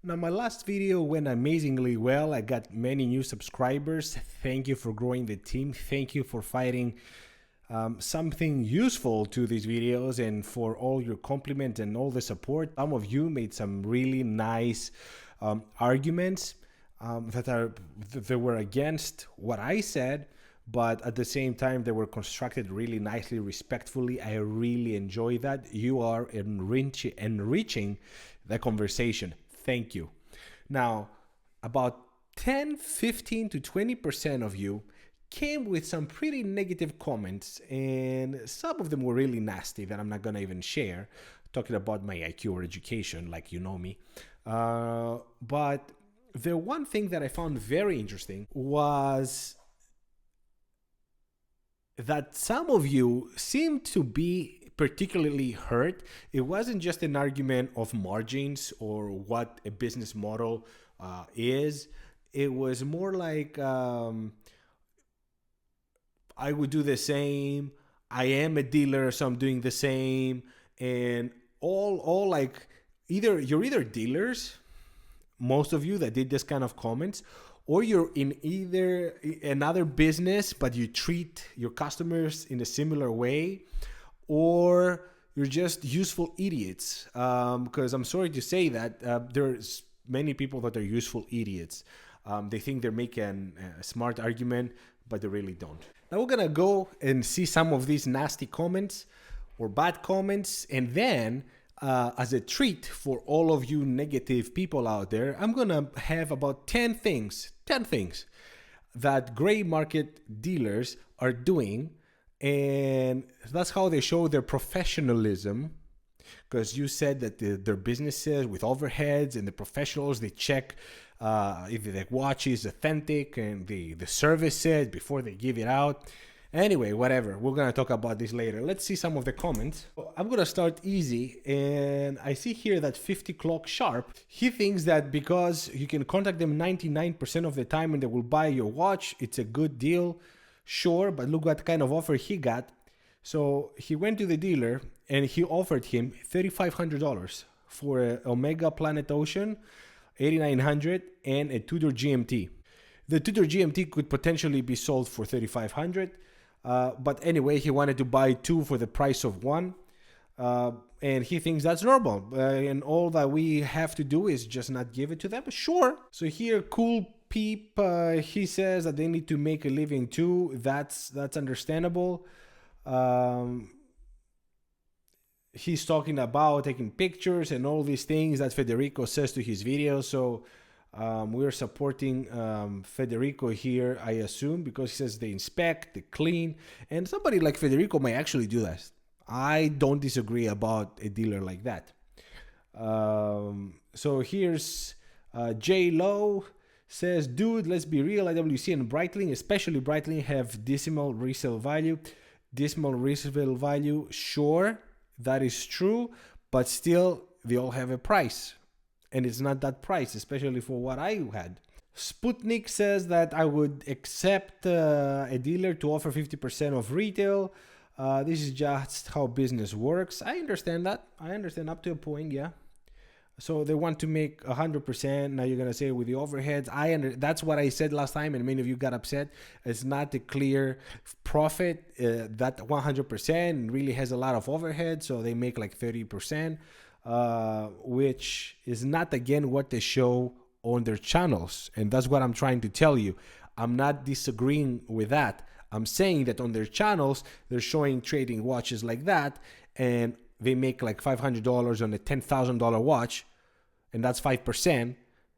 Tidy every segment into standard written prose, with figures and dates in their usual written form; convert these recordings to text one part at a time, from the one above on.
Now, my last video went amazingly well. I got many new subscribers. Thank you for growing the team. Thank you for finding something useful to these videos and for all your compliment and all the support. Some of you made some really nice arguments that were against what I said, but at the same time they were constructed really nicely, respectfully. I really enjoy that. You are enriching the conversation. Thank you. Now, about 10, 15 to 20% of you came with some pretty negative comments, and some of them were really nasty that I'm not gonna even share, talking about my IQ or education, like you know me. But the one thing that I found very interesting was that some of you seemed to be particularly hurt. It wasn't just an argument of margins or what a business model is. It was more like I would do the same. I am a dealer, so I'm doing the same. And all like you're either dealers, most of you that did this kind of comments, or you're in either another business, but you treat your customers in a similar way, or you're just useful idiots. Because I'm sorry to say that there's many people that are useful idiots. They think they're making a smart argument, but they really don't. Now we're gonna go and see some of these nasty comments or bad comments, and then as a treat for all of you negative people out there, I'm gonna have about 10 things that gray market dealers are doing, and that's how they show their professionalism. Because you said that their businesses with overheads and the professionals, they check if the watch is authentic and the services before they give it out. Anyway, whatever. We're going to talk about this later. Let's see some of the comments. I'm going to start easy. And I see here that 50 Clock Sharp, he thinks that because you can contact them 99% of the time and they will buy your watch, it's a good deal. Sure, but look what kind of offer he got. So he went to the dealer and he offered him $3,500 for an Omega Planet Ocean 8900 and a Tudor GMT. The Tudor GMT could potentially be sold for $3,500, but anyway, he wanted to buy two for the price of one, and he thinks that's normal. And all that we have to do is just not give it to them. Sure. So here, Cool Peep, he says that they need to make a living too. That's understandable. He's talking about taking pictures and all these things that Federico says to his videos. So we're supporting Federico here, I assume, because he says they inspect, they clean, and somebody like Federico may actually do that. I don't disagree about a dealer like that. So here's J Lo says, dude, let's be real, IWC and Breitling, especially Breitling, have decimal resale value. Decimal resale value, sure, that is true, but still they all have a price, and it's not that price, especially for what I had. Sputnik says that I would accept a dealer to offer 50% of retail. This is just how business works. I understand that. I understand up to a point, yeah. So they want to make 100%. Now you're gonna say with the overheads. That's what I said last time, and many of you got upset. It's not a clear profit. That 100% really has a lot of overhead, so they make like 30%, which is not again what they show on their channels. And that's what I'm trying to tell you. I'm not disagreeing with that. I'm saying that on their channels they're showing trading watches like that, and they make like $500 on a $10,000 watch, and that's 5%.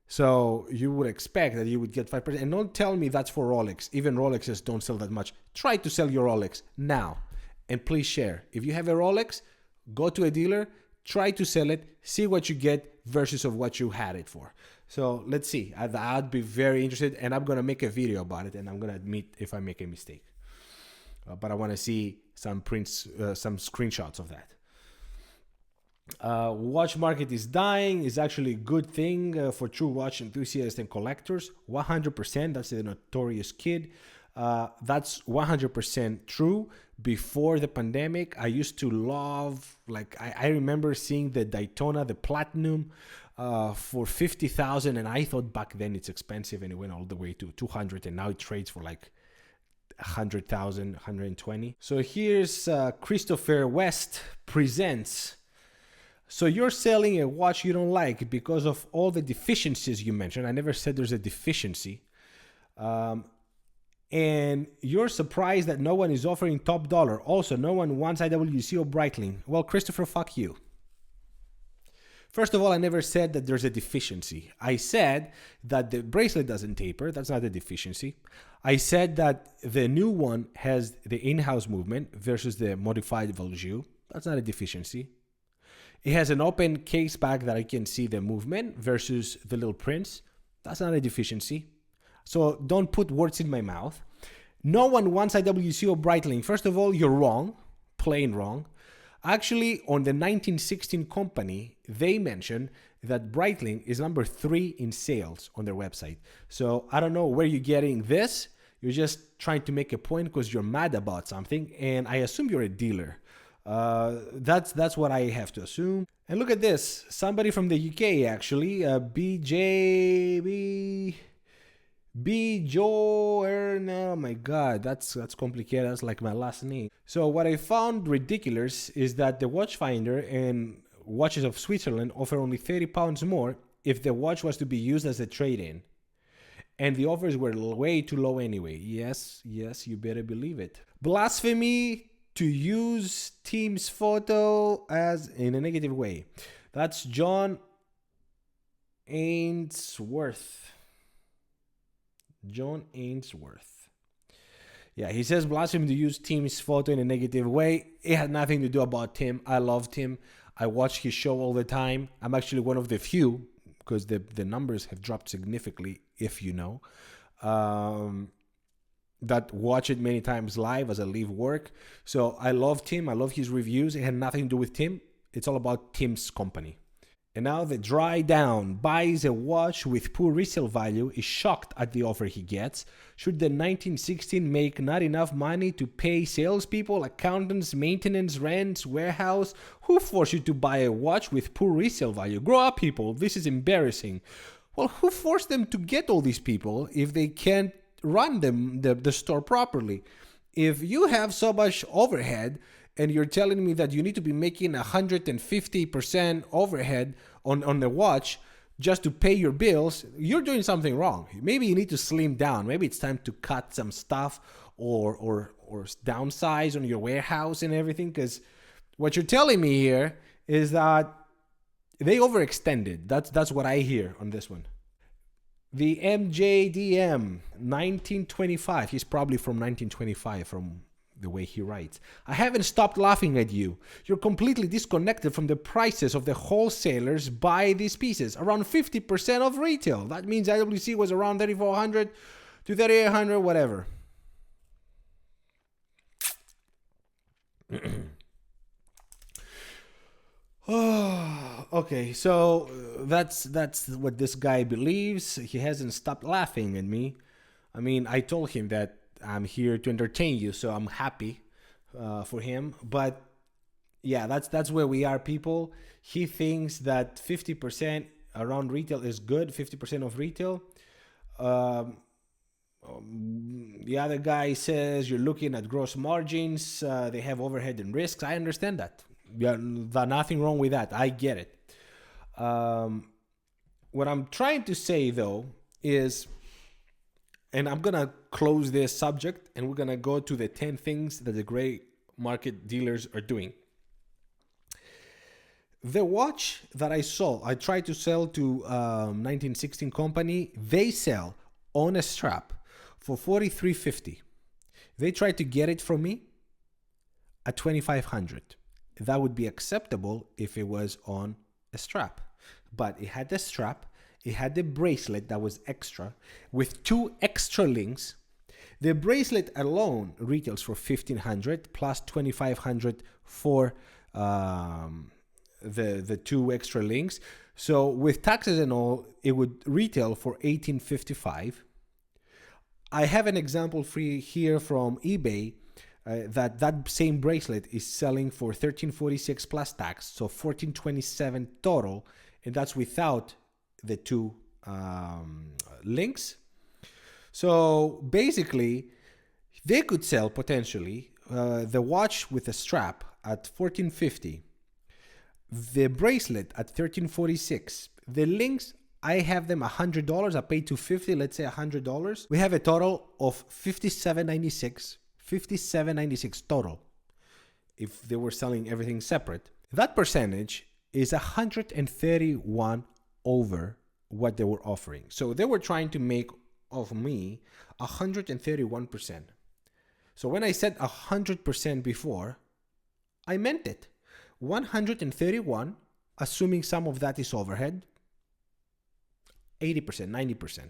So you would expect that you would get 5%. And don't tell me that's for Rolex. Even Rolexes don't sell that much. Try to sell your Rolex now, and please share. If you have a Rolex, go to a dealer, try to sell it, see what you get versus of what you had it for. So let's see. I'd be very interested, and I'm gonna make a video about it, and I'm gonna admit if I make a mistake. But I want to see some prints, some screenshots of that. Watch market is dying is actually a good thing for true watch enthusiasts and collectors. 100%. That's the Notorious Kid. That's 100% true. Before the pandemic, I used to love, like, I remember seeing the Daytona, the Platinum, for 50,000, and I thought back then it's expensive, and it went all the way to 200, and now it trades for like 100,000, 120. So here's Christopher West presents. So you're selling a watch you don't like because of all the deficiencies you mentioned. I never said there's a deficiency. And you're surprised that no one is offering top dollar. Also, no one wants IWC or Breitling. Well, Christopher, fuck you. First of all, I never said that there's a deficiency. I said that the bracelet doesn't taper. That's not a deficiency. I said that the new one has the in-house movement versus the modified Valjoux. That's not a deficiency. It has an open case back that I can see the movement versus the little prints. That's not a deficiency. So don't put words in my mouth. No one wants IWC or Breitling. First of all, you're wrong. Plain wrong. Actually, on the 1916 company, they mentioned that Breitling is number 3 in sales on their website. So I don't know where you're getting this. You're just trying to make a point because you're mad about something. And I assume you're a dealer. That's what I have to assume. And look at this. Somebody from the UK, actually. Oh my god, that's complicated. That's like my last name. So what I found ridiculous is that the Watchfinder and Watches of Switzerland offer only £30 more if the watch was to be used as a trade-in. And the offers were way too low anyway. Yes, you better believe it. Blasphemy to use Tim's photo as in a negative way. That's John Ainsworth. John Ainsworth. Yeah, he says blasphemy to use Tim's photo in a negative way. It had nothing to do about Tim. I love Tim. I watch his show all the time. I'm actually one of the few, because the numbers have dropped significantly, if you know, that watch it many times live as I leave work. So I love Tim. I love his reviews. It had nothing to do with Tim. It's all about Tim's company. And now the dry down buys a watch with poor resale value is shocked at the offer he gets. Should the 1916 make not enough money to pay salespeople, accountants, maintenance, rents, warehouse? Who forced you to buy a watch with poor resale value? Grow up, people. This is embarrassing. Well, who forced them to get all these people if they can't run the store properly? If you have so much overhead, and you're telling me that you need to be making 150% overhead on the watch just to pay your bills, you're doing something wrong. Maybe you need to slim down. Maybe it's time to cut some stuff or downsize on your warehouse and everything, because what you're telling me here is that they overextended. That's what I hear on this one. The MJDM 1925. He's probably from 1925 from the way he writes. I haven't stopped laughing at you. You're completely disconnected from the prices of the wholesalers buy these pieces. Around 50% of retail. That means IWC was around 3,400 to 3,800, whatever. Okay, so that's what this guy believes. He hasn't stopped laughing at me. I mean, I told him that I'm here to entertain you, so I'm happy for him. But yeah, that's where we are, people. He thinks that 50% around retail is good, 50% of retail. The other guy says you're looking at gross margins. They have overhead and risks. I understand that. Yeah, nothing wrong with that. I get it. What I'm trying to say, though, is, and I'm going to close this subject and we're going to go to the 10 things that the gray market dealers are doing. The watch that I tried to sell to 1916 company, they sell on a strap for $4,350. They tried to get it from me at $2,500. That would be acceptable if it was on a strap. But it had the strap, it had the bracelet that was extra with 2 extra links. The bracelet alone retails for $1,500 plus $2,500 for the 2 extra links. So with taxes and all, it would retail for $1,855. I have an example free here from eBay. That same bracelet is selling for $1,346 plus tax, so $1,427 total, and that's without the two links. So basically, they could sell potentially the watch with a strap at $1,450, the bracelet at $1,346, the links. I have them $100. I paid $250. Let's say $100. We have a total of $57.96. $57.96 total. If they were selling everything separate, that percentage is 131 over what they were offering. So they were trying to make of me 131%. So when I said 100% before, I meant it. 131, assuming some of that is overhead. 80%, 90%,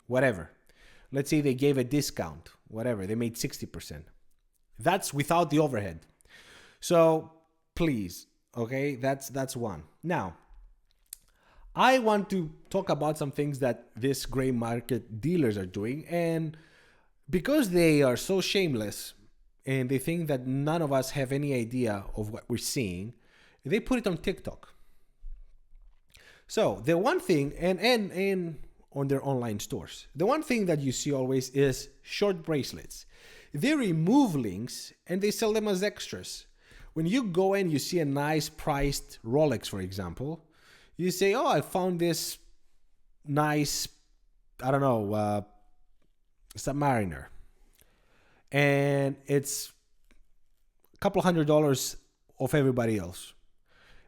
whatever. Let's say they gave a discount, whatever, they made 60%. That's without the overhead. So please, okay, that's one. Now, I want to talk about some things that this gray market dealers are doing, and because they are so shameless and they think that none of us have any idea of what we're seeing, they put it on TikTok. So the one thing, and on their online stores, the one thing that you see always is short bracelets. They remove links and they sell them as extras. When you go and you see a nice priced Rolex, for example, you say, oh, I found this nice, I don't know, Submariner. And it's a couple $100 of everybody else.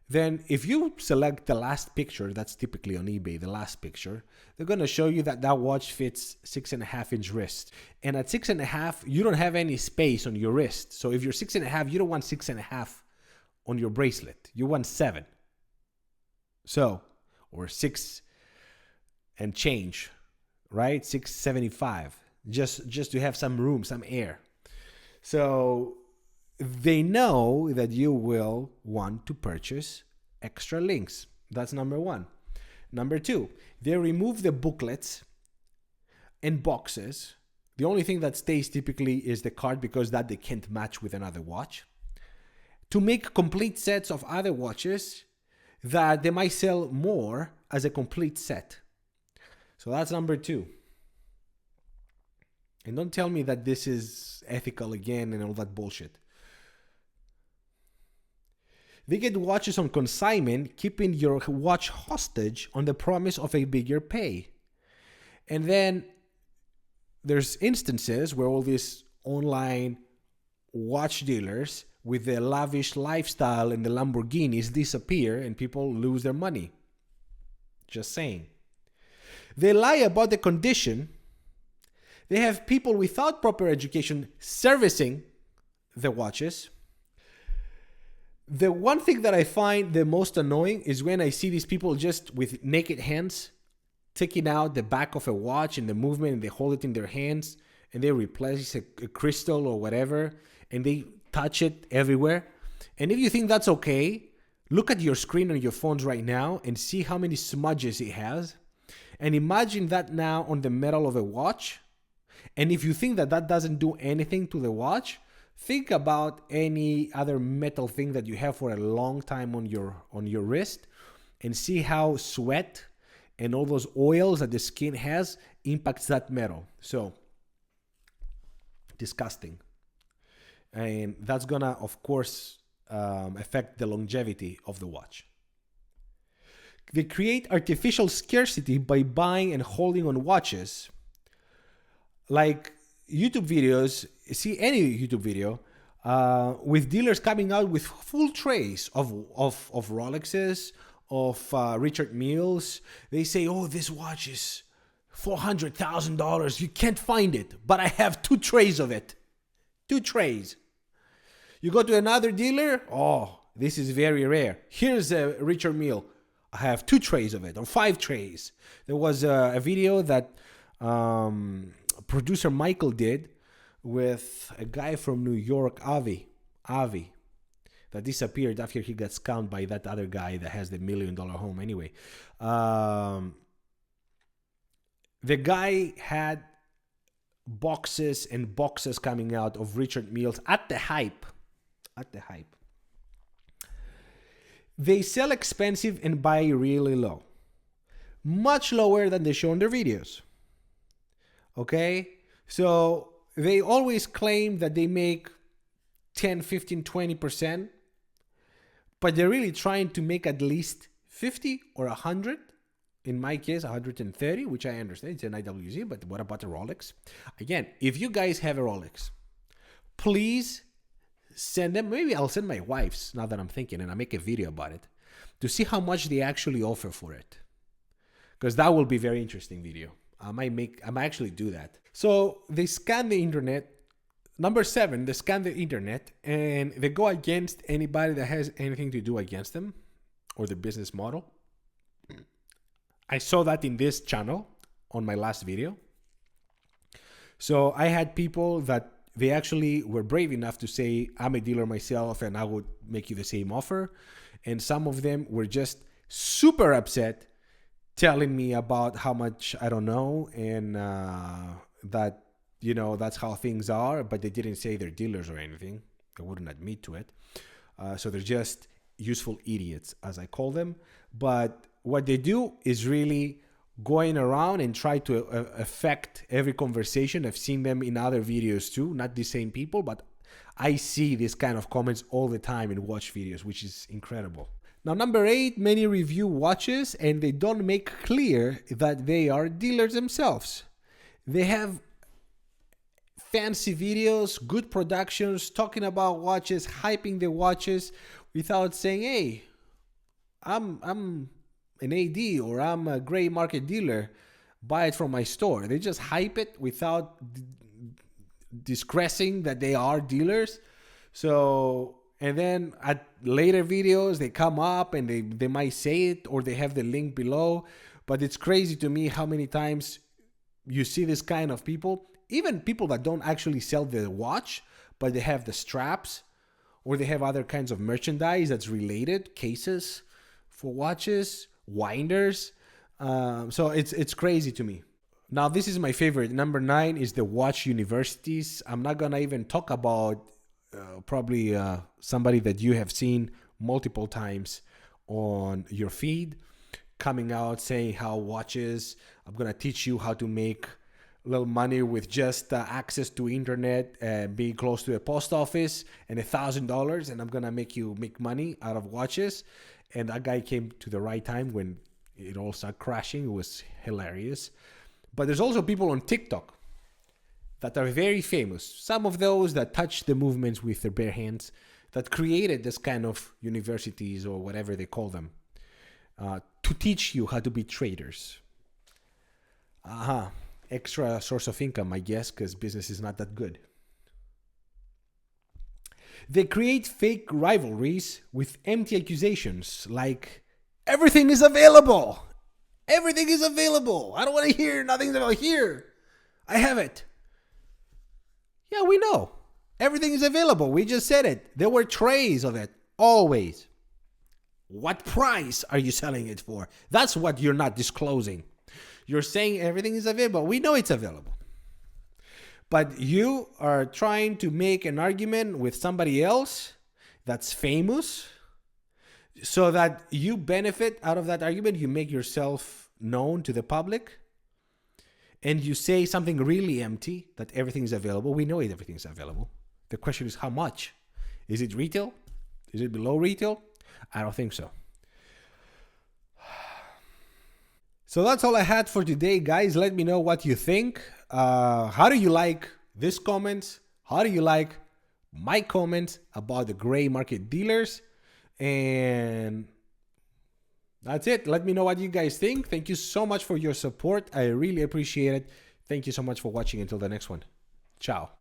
Then if you select the last picture, that's typically on eBay, the last picture, they're going to show you that that watch fits 6.5-inch wrist. And at 6.5, you don't have any space on your wrist. So if you're 6.5, you don't want 6.5 on your bracelet. You want 7. So, or 6 and change, right? 675, just to have some room, some air. So they know that you will want to purchase extra links. That's number one. Number two, they remove the booklets and boxes. The only thing that stays typically is the card, because that they can't match with another watch, to make complete sets of other watches that they might sell more as a complete set. So that's number two. And don't tell me that this is ethical again and all that bullshit. They get watches on consignment, keeping your watch hostage on the promise of a bigger pay. And then there's instances where all these online watch dealers with the lavish lifestyle and the Lamborghinis disappear and people lose their money. Just saying. They lie about the condition. They have people without proper education servicing the watches. The one thing that I find the most annoying is when I see these people just with naked hands taking out the back of a watch and the movement, and they hold it in their hands and they replace a crystal or whatever and they touch it everywhere. And if you think that's okay, look at your screen on your phones right now and see how many smudges it has. And imagine that now on the metal of a watch. And if you think that that doesn't do anything to the watch, think about any other metal thing that you have for a long time on your wrist and see how sweat and all those oils that the skin has impacts that metal. So, disgusting. And that's gonna, of course, affect the longevity of the watch. They create artificial scarcity by buying and holding on watches. Like YouTube videos, see any YouTube video, with dealers coming out with full trays of Rolexes, of Richard Milles. They say, oh, this watch is $400,000. You can't find it, but I have 2 trays of it. 2 trays. You go to another dealer, oh, this is very rare. Here's a Richard Mille. I have 2 trays of it, or 5 trays. There was a video that producer Michael did with a guy from New York, Avi, that disappeared after he got scammed by that other guy that has the $1 million home. Anyway, the guy had boxes and boxes coming out of Richard Milles at the hype. They sell expensive and buy really low. Much lower than they show in their videos. Okay? So they always claim that they make 10, 15, 20%, but they're really trying to make at least 50 or 100. In my case, 130, which I understand. It's an IWC, but what about the Rolex? Again, if you guys have a Rolex, please send them. Maybe I'll send my wife's, now that I'm thinking, and I'll make a video about it to see how much they actually offer for it. Because that will be a very interesting video. I might actually do that. So they scan the internet. Number 7, they scan the internet and they go against anybody that has anything to do against them or the business model. I saw that in this channel on my last video. So I had people that they actually were brave enough to say, I'm a dealer myself and I would make you the same offer. And some of them were just super upset, telling me about how much I don't know and that, you know, that's how things are, but they didn't say they're dealers or anything. They wouldn't admit to it. So they're just useful idiots, as I call them. But what they do is really going around and try to affect every conversation. I've seen them in other videos too, not the same people, but I see this kind of comments all the time in watch videos, which is incredible. Now, number 8, many review watches and they don't make clear that they are dealers themselves. They have fancy videos, good productions, talking about watches, hyping the watches without saying, hey, I'm an AD or I'm a gray market dealer, buy it from my store. They just hype it without discrediting that they are dealers. So, and then at later videos, they come up and they might say it or they have the link below. But it's crazy to me how many times you see this kind of people, even people that don't actually sell the watch, but they have the straps or they have other kinds of merchandise that's related, cases for watches, winders. So it's crazy to me. Now, this is my favorite. Number 9 is the watch universities. I'm not going to even talk about probably somebody that you have seen multiple times on your feed coming out saying how watches, I'm going to teach you how to make a little money with just access to internet and being close to a post office and $1,000, and I'm going to make you make money out of watches. And that guy came to the right time when it all started crashing. It was hilarious. But there's also people on TikTok that are very famous. Some of those that touch the movements with their bare hands, that created this kind of universities or whatever they call them, to teach you how to be traders. Extra source of income, I guess, because business is not that good. They create fake rivalries with empty accusations like, everything is available. Everything is available. I don't want to hear nothing's about here. I have it. Yeah, we know. Everything is available. We just said it. There were trays of it. Always. What price are you selling it for? That's what you're not disclosing. You're saying everything is available. We know it's available. But you are trying to make an argument with somebody else that's famous so that you benefit out of that argument. You make yourself known to the public and you say something really empty, that everything is available. We know everything is available. The question is how much? Is it retail? Is it below retail? I don't think so. So that's all I had for today, guys. Let me know what you think. How do you like this comment? How do you like my comments about the gray market dealers? And that's it. Let me know what you guys think. Thank you so much for your support. I really appreciate it. Thank you so much for watching. Until the next one. Ciao.